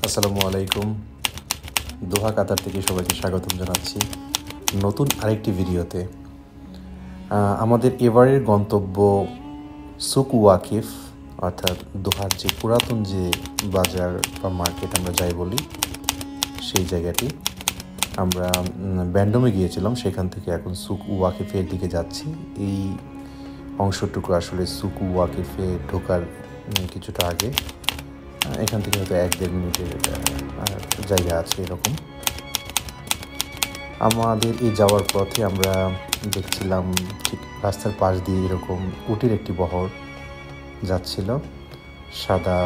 আসসালামু আলাইকুম। দোহা কাতার থেকে সবাইকে স্বাগতম জানাচ্ছি নতুন আরেকটি ভিডিওতে। আমাদের এবারের গন্তব্য সুক ওয়াকিফ, অর্থাৎ দোহার যে পুরাতন যে বাজার বা মার্কেট আমরা যাই বলি, সেই জায়গাটি। আমরা ব্যান্ডমে গিয়েছিলাম, সেখান থেকে এখন সুক ওয়াকিফের দিকে যাচ্ছি। এই অংশটুকু আসলে সুক ওয়াকিফে ঢোকার কিছুটা আগে, এখান থেকে হয়তো 1-1.5 মিনিটের জায়গা আছে এরকম। আমাদের এই যাওয়ার পথে আমরা দেখছিলাম ঠিক রাস্তার পাশ দিয়ে এরকম উটের একটি বহর যাচ্ছিল, সাদা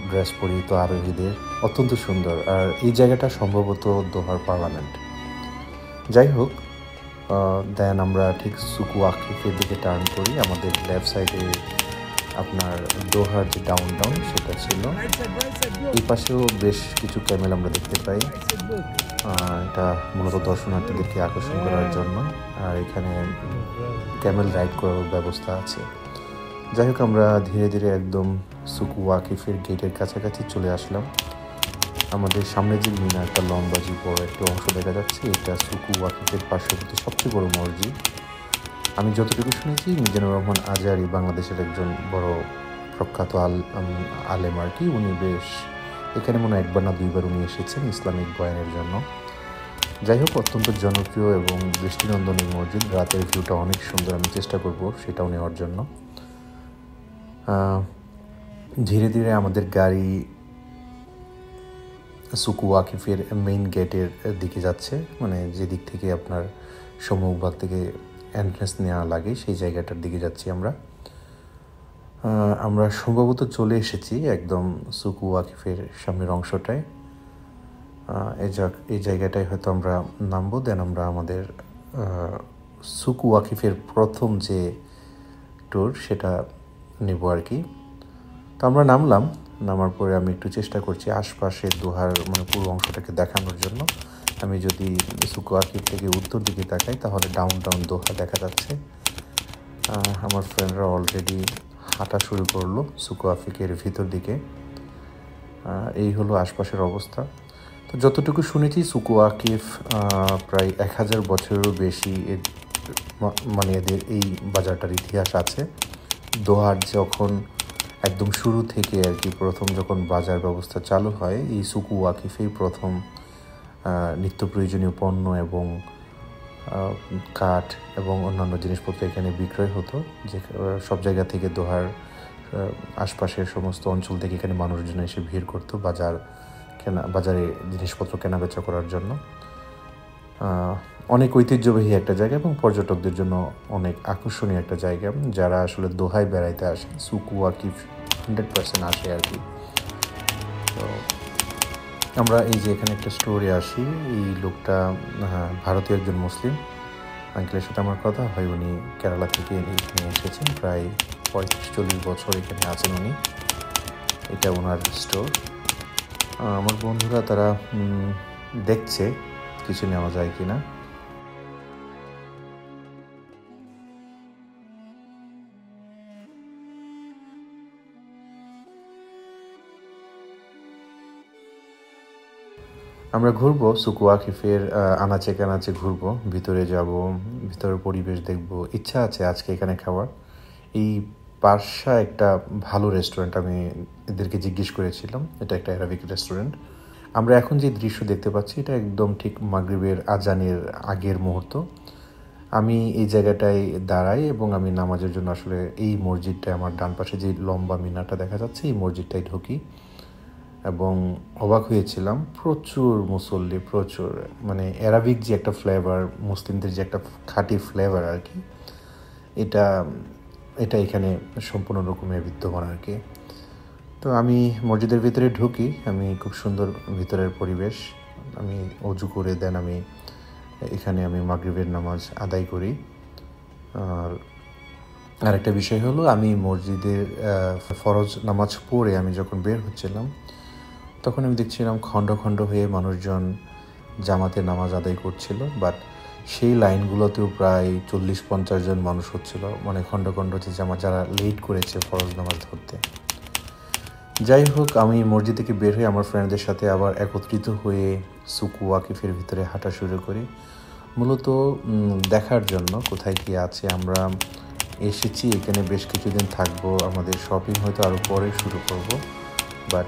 ড্রেস পরিহিত আরোহীদের, অত্যন্ত সুন্দর। আর এই জায়গাটা সম্ভবত দোহার পার্লামেন্ট। যাই হোক, দেন আমরা ঠিক সুক ওয়াকিফের দিকে টার্ন করি। আমাদের লেফট সাইডে আপনার দোহার যে ডাউন সেটা ছিল। এই পাশেও বেশ কিছু ক্যামেল আমরা দেখতে পাই। এটা মূলত দর্শনার্থীদেরকে আকর্ষণ করার জন্য, আর এখানে ক্যামেল রাইড করার ব্যবস্থা আছে। যাই হোক, আমরা ধীরে ধীরে একদম সুক ওয়াকিফের গেটের কাছাকাছি চলে আসলাম। আমাদের সামনে যে মিনারটা লম্বা যে বড় একটা অংশ দেখা যাচ্ছে, এটা সুক ওয়াকিফের পার্শ্ববর্তী সবচেয়ে বড় মসজিদ। আমি যতটুকু শুনেছি, মিজানুর রহমান আজহারি বাংলাদেশের একজন বড় প্রখ্যাত আলেম আর কি। উনি বেশ এখানে মনে হয় 1বার না 2বার উনি এসেছেন ইসলামিক বয়ানের জন্য। যাই হোক, অত্যন্ত জনপ্রিয় এবং দৃষ্টিনন্দন এই মসজিদ। রাতের ভিউটা অনেক সুন্দর, আমি চেষ্টা করব সেটাও নেওয়ার জন্য। ধীরে ধীরে আমাদের গাড়ি সুক ওয়াকিফের মেইন গেটের দিকে যাচ্ছে, মানে যে দিক থেকে আপনার সম্মুখভাগ থেকে এন্ট্রেন্স নেওয়া লাগে, সেই জায়গাটার দিকে যাচ্ছি আমরা। আমরা সম্ভবত চলে এসেছি একদম সুক ওয়াকিফের সামনের অংশটায়। এই জায়গাটায় হয়তো আমরা নামবো, দেন আমরা আমাদের সুক ওয়াকিফের প্রথম যে ট্যুর সেটা নেব আর কি। তো আমরা নামার পরে আমি একটু চেষ্টা করছি আশপাশে দোহার মানে পুরো অংশটাকে দেখানোর জন্য। আমি যদি সুক ওয়াকিফ থেকে উত্তর দিকে তাকাই, তাহলে ডাউন দোহা দেখা যাচ্ছে। আমার ফ্রেন্ডরা অলরেডি হাঁটা শুরু করলো সুক ওয়াকিফের ভিতর দিকে। এই হলো আশপাশের অবস্থা। তো যতটুকু শুনেছি, সুক ওয়াকিফ প্রায় 1000 বছরেরও বেশি মানে এদের এই বাজারটার ইতিহাস আছে। দোহার যখন একদম শুরু থেকে আর কি, প্রথম যখন বাজার ব্যবস্থা চালু হয়, এই সুক ওয়াকিফেই প্রথম নিত্য প্রয়োজনীয় পণ্য এবং কাঠ এবং অন্যান্য জিনিসপত্র এখানে বিক্রয় হতো। যে সব জায়গা থেকে দোহার আশপাশের সমস্ত অঞ্চল থেকে এখানে মানুষজন এসে ভিড় করতো বাজারে জিনিসপত্র কেনাবেচা করার জন্য। অনেক ঐতিহ্যবাহী একটা জায়গা এবং পর্যটকদের জন্য অনেক আকর্ষণীয় একটা জায়গা। যারা আসলে দোহায় বেড়াইতে আসে, সুক ওয়াকিফ 100% আসে আর কি। তো আমরা এই যে এখানে একটা স্টোরে আসি, এই লোকটা ভারতীয় একজন মুসলিম আঙ্কেলের সাথে আমার কথা হয়। উনি কেরালা থেকে এখানে এসেছেন, প্রায় 35-40 বছর এখানে আছেন উনি। এটা ওনার স্টোর। আমার বন্ধুরা তারা দেখছে কিছু নেওয়া যায় কিনা। আমরা ঘুরবো সুক ওয়াকিফের আনাচে কানাচে ঘুরবো, ভিতরে যাব, ভিতরের পরিবেশ দেখব। ইচ্ছা আছে আজকে এখানে খাওয়ার। এই পার্সা একটা ভালো রেস্টুরেন্ট, আমি এদেরকে জিজ্ঞেস করেছিলাম। এটা একটা অ্যারাবিক রেস্টুরেন্ট। আমরা এখন যে দৃশ্য দেখতে পাচ্ছি, এটা একদম ঠিক মাগরিবের আজানের আগের মুহূর্ত। আমি এই জায়গাটায় দাঁড়াই এবং আমি নামাজের জন্য আসলে এই মসজিদটায়, আমার ডান পাশে যে লম্বা মিনারটা দেখা যাচ্ছে, এই মসজিদটায় ঢুকি এবং অবাক হয়েছিলাম। প্রচুর মুসল্লি, প্রচুর, মানে অ্যারাবিক যে একটা ফ্লেভার, মুসলিমদের যে একটা খাঁটি ফ্লেভার আর কি, এটা এখানে সম্পূর্ণ রকমের বিদ্যমান আর কি। তো আমি মসজিদের ভিতরে ঢুকি, আমি খুব সুন্দর ভিতরের পরিবেশ। আমি অজু করে দেন আমি এখানে মাগরিবের নামাজ আদায় করি। আর একটা বিষয় হলো, আমি মসজিদের ফরজ নামাজ পড়ে আমি যখন বের হচ্ছিলাম, তখন আমি দেখছিলাম খণ্ড খণ্ড হয়ে মানুষজন জামাতে নামাজ আদায় করছিল। বাট সেই লাইনগুলোতেও প্রায় 40-50 জন মানুষ হচ্ছিল, মানে খণ্ড খণ্ড যে যারা লেট করেছে ফরজ নামাজ ধরতে। যাই হোক, আমি মসজিদ থেকে বের হয়ে আমার ফ্রেন্ডদের সাথে আবার একত্রিত হয়ে সুক ওয়াকিফের ভিতরে হাঁটা শুরু করি, মূলত দেখার জন্য কোথায় কী আছে। আমরা এসেছি এখানে, বেশ কিছুদিন থাকবো, আমাদের শপিং হয়তো আরও পরে শুরু করব, বাট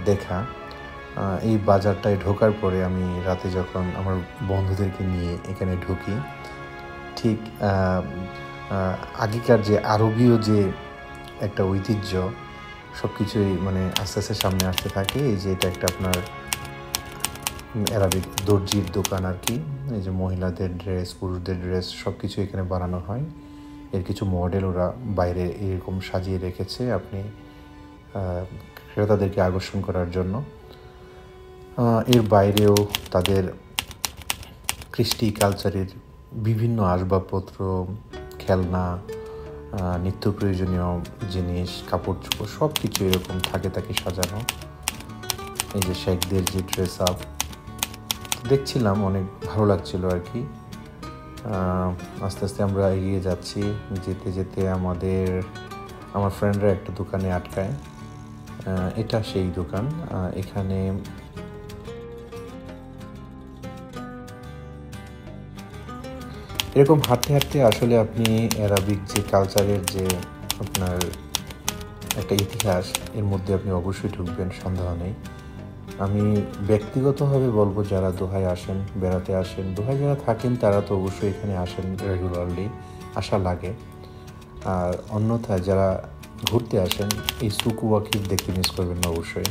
দেখা এই বাজারটায় ঢোকার পরে আমি রাতে যখন আমার বন্ধুদেরকে নিয়ে এখানে ঢুকি, ঠিক আগেকার যে আরবীয় যে একটা ঐতিহ্য সব কিছুই মানে আস্তে আস্তে সামনে আসতে থাকে। এই যে এটা একটা আপনার অ্যারাবিক দর্জির দোকান আর কি। এই যে মহিলাদের ড্রেস, পুরুষদের ড্রেস সব কিছু এখানে বানানো হয়। এর কিছু মডেল ওরা বাইরে এরকম সাজিয়ে রেখেছে আপনি ক্রেতাদেরকে আকর্ষণ করার জন্য। এর বাইরেও তাদের কৃষ্টি কালচারের বিভিন্ন আসবাবপত্র, খেলনা, নিত্য প্রয়োজনীয় জিনিস, কাপড় চোপড় সব কিছু এরকম থাকে সাজানো। এই যে শেখদের যে ড্রেস আপ দেখছিলাম, অনেক ভালো লাগছিল আর কি। আস্তে আস্তে আমরা এগিয়ে যাচ্ছি, যেতে যেতে আমার ফ্রেন্ডরা একটা দোকানে আটকায়। এটা সেই দোকান। এখানে এরকম হাঁটতে হাঁটতে আসলে আপনি অ্যারাবিক যে কালচারের যে আপনার একটা ইতিহাস, এর মধ্যে আপনি অবশ্যই ঢুকবেন, সন্দেহ নেই। আমি ব্যক্তিগতভাবে বলবো, যারা দোহায় আসেন, বেড়াতে আসেন, দোহায় যারা থাকেন তারা তো অবশ্যই এখানে আসেন, রেগুলারলি আসা লাগে। আর অন্যথায় যারা ঘুরতে আসেন, এই সুক ওয়াকিফ দেখতে মিস করবেন না অবশ্যই,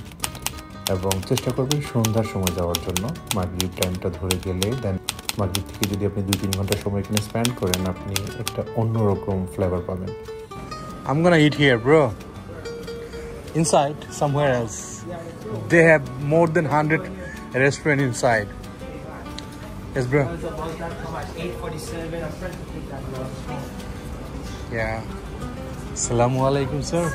এবং চেষ্টা করবেন সন্ধ্যার সময় যাওয়ার জন্য। মাগরিব টাইমটা ধরে গেলে দেন মাগরিব থেকে যদি আপনি 2-3 ঘন্টা সময় এখানে স্পেন্ড করেন, আপনি একটা অন্যরকম ফ্লেভার পাবেন। I'm gonna eat here, bro. Inside, somewhere else. They have more than 100 restaurants inside. Yes, bro. Yeah. Assalamu alaikum, sir.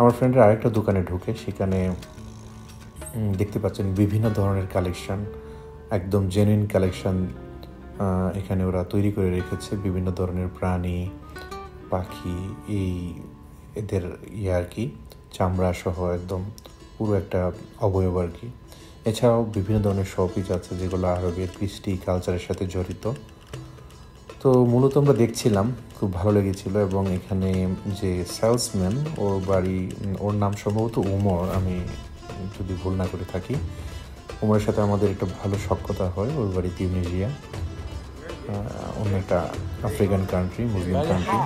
আমার ফ্রেন্ডের আরেকটা দোকানে ঢুকে, সেখানে দেখতে পাচ্ছেন বিভিন্ন ধরনের কালেকশন, একদম জেনুইন কালেকশন এখানে ওরা তৈরি করে রেখেছে। বিভিন্ন ধরনের প্রাণী, পাখি, এই এদের আর কি, চামড়া সহ একদম পুরো একটা অবয়ব আর কি। এছাড়াও বিভিন্ন ধরনের শোপিস আছে যেগুলো আরবের কৃষ্টি কালচারের সাথে জড়িত। তো মূলত আমরা দেখছিলাম, খুব ভালো লেগেছিল। এবং এখানে যে সেলসম্যান, ওর নাম সম্ভবত উমর, আমি যদি ভুল না করে থাকি। উমরের সাথে আমাদের একটা ভালো সখ্যতা হয়। ওর বাড়ি তিউনিসিয়া, অন্য একটা আফ্রিকান কান্ট্রি, মুসলিম কান্ট্রি।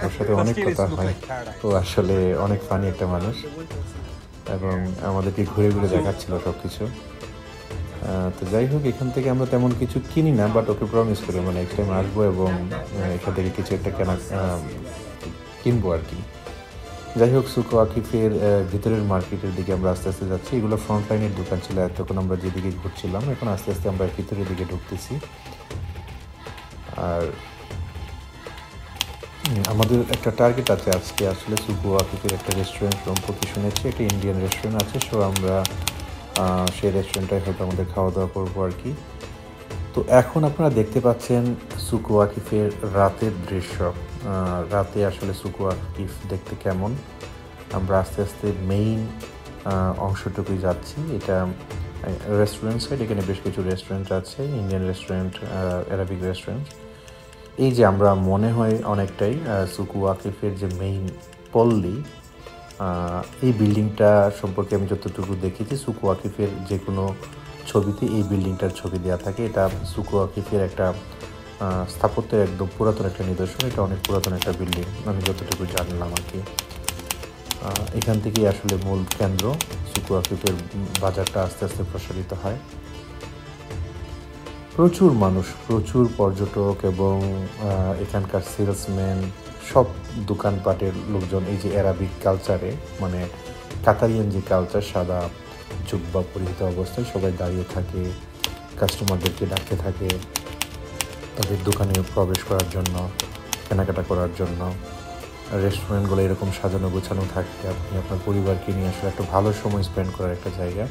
ওর সাথে অনেক কথা হয়। ও আসলে অনেক ফানি একটা মানুষ, এবং আমাদেরকে ঘুরে ঘুরে দেখাচ্ছিল সব কিছু। তো যাই হোক, এখান থেকে আমরা তেমন কিছু কিনি না, বাট ওকে প্রমিস করি মানে নেক্সট টাইম আসবো এবং এখান থেকে কিছু একটা কিনবো আর কি। যাই হোক, সুক ওয়াকিফের ভিতরের মার্কেটের দিকে আমরা আস্তে আস্তে যাচ্ছি। এগুলো ফ্রন্ট লাইনের দোকান ছিল এতক্ষণ আমরা যেদিকে ঘুরছিলাম, এখন আস্তে আস্তে আমরা ভিতরের দিকে ঢুকতেছি। আর আমাদের একটা টার্গেট আছে আজকে, আসলে সুক ওয়াকিফের একটা রেস্টুরেন্ট সম্পর্কে শুনেছি, একটা ইন্ডিয়ান রেস্টুরেন্ট আছে। সো আমরা সেই রেস্টুরেন্টটায় হয়তো আমাদের খাওয়া দাওয়া করবো আর কি। তো এখন আপনারা দেখতে পাচ্ছেন সুক ওয়াকিফের রাতের দৃশ্য। রাতে আসলে সুক ওয়াকিফ দেখতে কেমন। আমরা আস্তে আস্তে মেইন অংশটুকুই যাচ্ছি। এটা রেস্টুরেন্ট সাইড, এখানে বেশ কিছু রেস্টুরেন্ট আছে, ইন্ডিয়ান রেস্টুরেন্ট, অ্যারাবিক রেস্টুরেন্ট। এই যে আমরা মনে হয় অনেকটাই সুক ওয়াকিফের যে মেইন পল্লী, এই বিল্ডিংটা সম্পর্কে আমি যতটুকু দেখেছি, সুক ওয়াকিফের যে কোনো ছবিতে এই বিল্ডিংটার ছবি দেওয়া থাকে। এটা সুক ওয়াকিফের একটা স্থাপত্যের একদম পুরাতন একটা নিদর্শন। এটা অনেক পুরাতন একটা বিল্ডিং, আমি যতটুকু জানলাম আর কি। এখান থেকেই আসলে মূল কেন্দ্র, সুক ওয়াকিফের বাজারটা আস্তে আস্তে প্রসারিত হয়। প্রচুর মানুষ, প্রচুর পর্যটক এবং এখানকার সেলসম্যান, সব দোকানপাটের লোকজন। এই যে অ্যারাবিক কালচারে, মানে কাতারিয়ান যে কালচার, সাদা জুব্বা পরিহিত অবস্থায় সবাই দাঁড়িয়ে থাকে, কাস্টমারদেরকে ডাকতে থাকে তাদের দোকানে প্রবেশ করার জন্য, কেনাকাটা করার জন্য। রেস্টুরেন্টগুলো এরকম সাজানো গোছানো থাকে, আপনি আপনার পরিবারকে নিয়ে আসলে একটা ভালো সময় স্পেন্ড করার একটা জায়গা।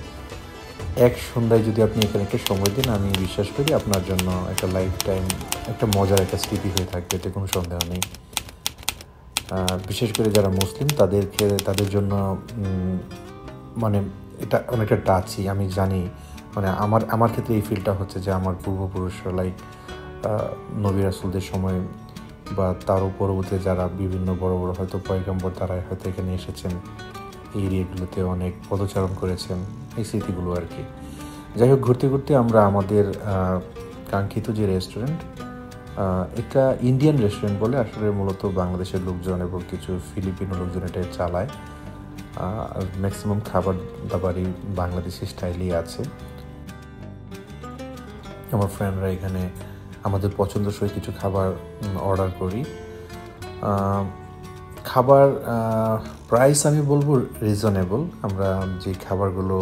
এক সন্ধ্যায় যদি আপনি এখানে একটা সময় দিন, আমি বিশ্বাস করি আপনার জন্য একটা লাইফ টাইম একটা মজার একটা স্মৃতি হয়ে থাকবে, এতে কোনো সন্দেহ নেই। বিশেষ করে যারা মুসলিম তাদের জন্য মানে এটা অনেকটা টাচি। আমি জানি, মানে আমার ক্ষেত্রে এই ফিলটা হচ্ছে যে আমার পূর্বপুরুষরা লাইক নবী রাসূলদের সময় বা তারও পরবর্তীতে যারা বিভিন্ন বড় বড় হয়তো পয়গম্বর তারা হয়তো এখানে এসেছেন, এই এরিয়াগুলোতে অনেক পদচারণ করেছেন, এই স্মৃতিগুলো আর কি। যাই হোক, ঘুরতে ঘুরতে আমরা আমাদের কাঙ্ক্ষিত যে রেস্টুরেন্ট, এটা ইন্ডিয়ান রেস্টুরেন্ট বলে, আসলে মূলত বাংলাদেশের লোকজন এবং কিছু ফিলিপিনো লোকজন এটা চালায়। ম্যাক্সিমাম খাবার দাবারই বাংলাদেশি স্টাইলই আছে। আমার ফ্রেন্ডরা এখানে আমাদের পছন্দসই কিছু খাবার অর্ডার করি। খাবার প্রাইস আমি বলবো রিজনেবল। আমরা যে খাবারগুলো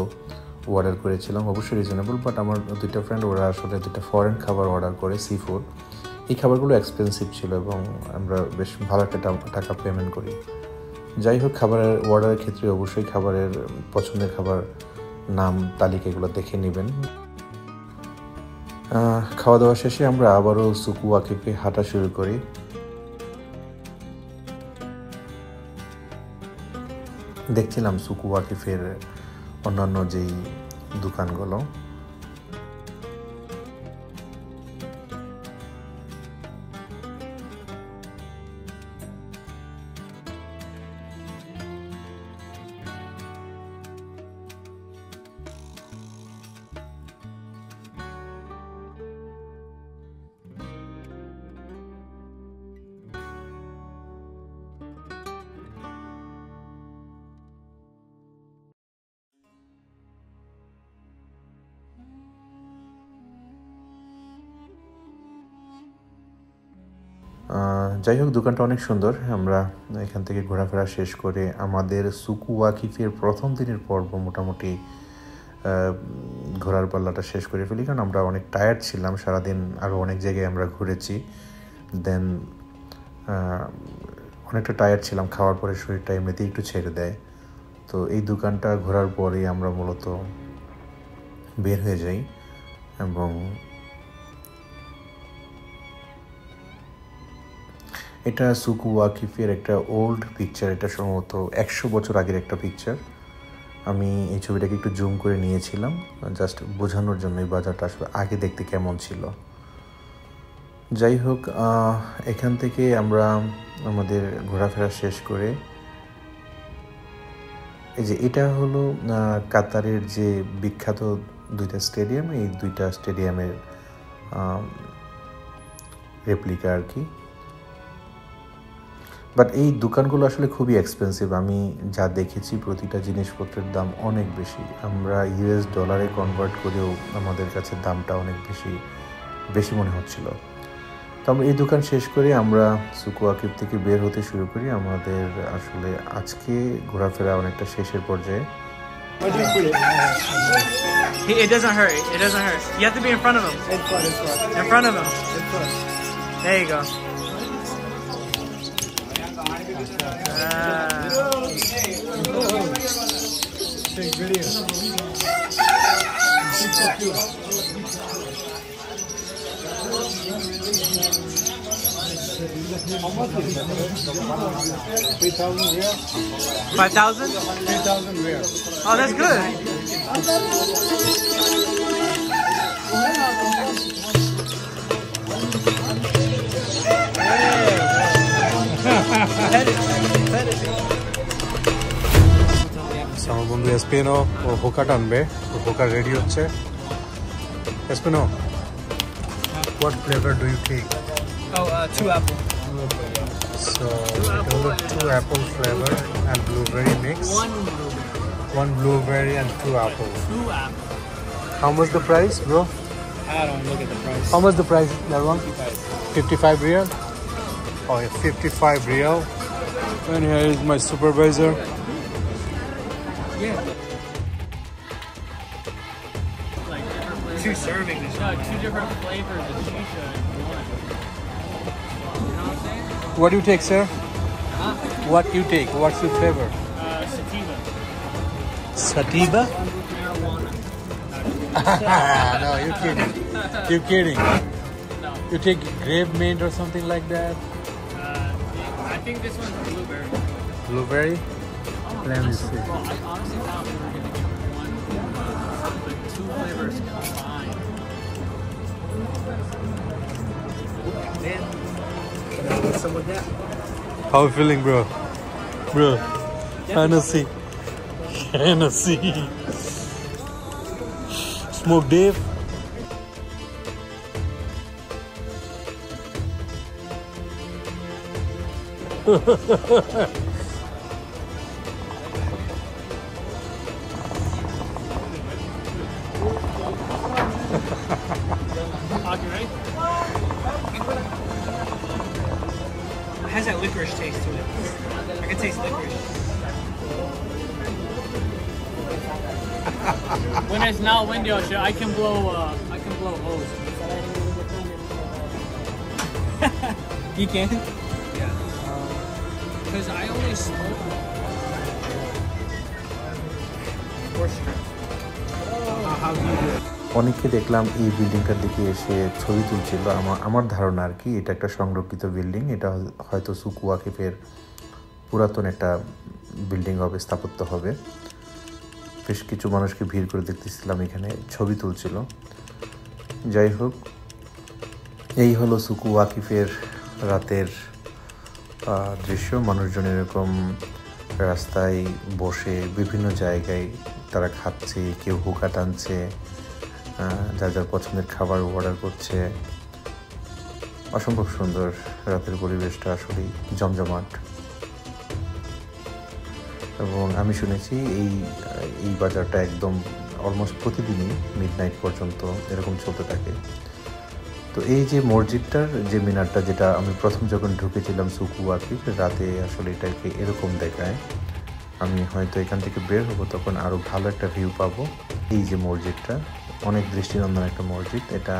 অর্ডার করেছিলাম অবশ্যই রিজনেবল, বাট আমার দুইটা ফ্রেন্ড ওরা আসলে দুটো ফরেন খাবার অর্ডার করে, সি ফুড। এই খাবারগুলো এক্সপেন্সিভ ছিল এবং আমরা বেশ ভালো একটা টাকা পেমেন্ট করি। যাই হোক, খাবারের অর্ডারের ক্ষেত্রে অবশ্যই খাবারের পছন্দের খাবার নাম তালিকা এগুলো দেখে নেবেন। খাওয়া দাওয়া শেষে আমরা আবারও সুকু ওয়াকিফে হাঁটা শুরু করি। দেখছিলাম সুকু ওয়াকিফের অন্যান্য যেই দোকানগুলো। যাই হোক, দোকানটা অনেক সুন্দর। আমরা এখান থেকে ঘোরাফেরা শেষ করে আমাদের সুকু ওয়াকিফের প্রথম দিনের পর্ব মোটামুটি ঘোরার পাল্লাটা শেষ করে ফেলি, কারণ আমরা অনেক টায়ার্ড ছিলাম। সারাদিন আরও অনেক জায়গায় আমরা ঘুরেছি, দেন অনেকটা টায়ার্ড ছিলাম। খাওয়ার পরে শরীরটা এমনিতেই একটু ছেড়ে দেয়। তো এই দোকানটা ঘোরার পরেই আমরা মূলত বের হয়ে যাই এবং এটা সুকু ওয়াকিফের একটা ওল্ড পিকচার। এটা সম্ভবত 100 বছর আগের একটা পিকচার। আমি এই ছবিটাকে একটু জুম করে নিয়েছিলাম জাস্ট বোঝানোর জন্য এই বাজারটা আসলে আগে দেখতে কেমন ছিল। যাই হোক, এখান থেকে আমরা আমাদের ঘোরাফেরা শেষ করে, এই যে এটা হলো কাতারের যে বিখ্যাত দুইটা স্টেডিয়াম, এই দুইটা স্টেডিয়ামের রেপ্লিকা আর কি। বাট এই দোকানগুলো আসলে খুবই এক্সপেন্সিভ। আমি যা দেখেছি প্রতিটা জিনিসপত্রের দাম অনেক বেশি। আমরা ইউএস ডলারে কনভার্ট করেও আমাদের কাছে দামটা অনেক বেশি মনে হচ্ছিল। তো আমরা এই দোকান শেষ করে আমরা সুকু ওয়াকিফ থেকে বের হতে শুরু করি। আমাদের আসলে আজকে ঘোরাফেরা অনেকটা শেষের পর্যায়ে। It doesn't hurt. It doesn't hurt. You have to be in front of him. In front of him. There you go. Take video. How much is it? 3,000 riyal. 5,000? 3,000 riyal. Oh, that's good. আমার বন্ধু এসপিনো ও হোকা টানবে, ও হোকা ready হচ্ছে। এসপিনো, what flavor do you take? Oh, 2 apple. So it was 2 apple flavor and blueberry mix. 1 blueberry. 1 blueberry and 2 apple. 2 apple. How much the price, bro? I don't look at the price. How much the price, that one? 55 riyal? Oh, yeah, 55 riyal. And here is my supervisor. Yeah. Like 2 servings. No, 2 different flavors of shisha in one. You know what I'm saying? What do you take, sir? Huh? What you take? What's your flavor? Sativa. Sativa? Marijuana. No, you're kidding. You're kidding. No. You take grape mint or something like that? I think this one's blueberry. Blueberry? Let me see. Well, I honestly thought we were gonna get one, but two flavors combined. Man, can I get some with that? How you feeling, bro? Bro, Hennessy. Hennessy. Smoke Dave. Okay, right? It has that licorice taste to it. I can taste licorice. When it's not windy out here, I can blow hose. You can? Yeah. Because I only smoke. How do you do it? অনেককে দেখলাম এই বিল্ডিংটার দিকে এসে ছবি তুলছিল। আমার ধারণা আর কি এটা একটা সংরক্ষিত বিল্ডিং, এটা হয়তো সুকু ওয়াকিফের পুরাতন একটা বিল্ডিং হবে, স্থাপত্য হবে। বেশ কিছু মানুষকে ভিড় করে দেখতেছিলাম এখানে ছবি তুলছিল। যাই হোক, এই হলো সুকু ওয়াকিফের রাতের দৃশ্য। মানুষজন এরকম রাস্তায় বসে বিভিন্ন জায়গায় তারা খাচ্ছে, কেউ হুকা টানছে, যার যার পছন্দের খাবার অর্ডার করছে। অসম্ভব সুন্দর রাতের পরিবেশটা, আসলেই জমজমাট। এবং আমি শুনেছি এই বাজারটা একদম অলমোস্ট প্রতিদিনই মিডনাইট পর্যন্ত এরকম চলতে থাকে। তো এই যে মসজিদটার যে মিনারটা, যেটা আমি প্রথম যখন ঢুকেছিলাম সুকু ওয়াকিফ, রাতে আসলে এটাকে এরকম দেখায়। আমি হয়তো এখান থেকে বের হবো, তখন আরও ভালো একটা ভিউ পাবো। এই যে মসজিদটা, অনেক দৃষ্টিনন্দন একটা মসজিদ। এটা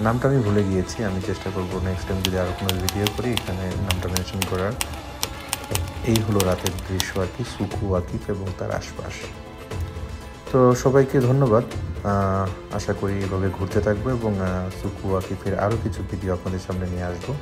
নামটা আমি ভুলে গিয়েছি, আমি চেষ্টা করবো নেক্সট টাইম যদি আরও কোনো ভিডিও করি এখানে নামটা মেনশন করার। এই হলো রাতের দৃশ্য আর কি, সুকু ওয়াকিফ এবং তার আশপাশ। তো সবাইকে ধন্যবাদ। আশা করি এভাবে ঘুরতে থাকবো এবং সুকু ওয়াকিফের আরও কিছু ভিডিও আপনাদের সামনে নিয়ে আসবো।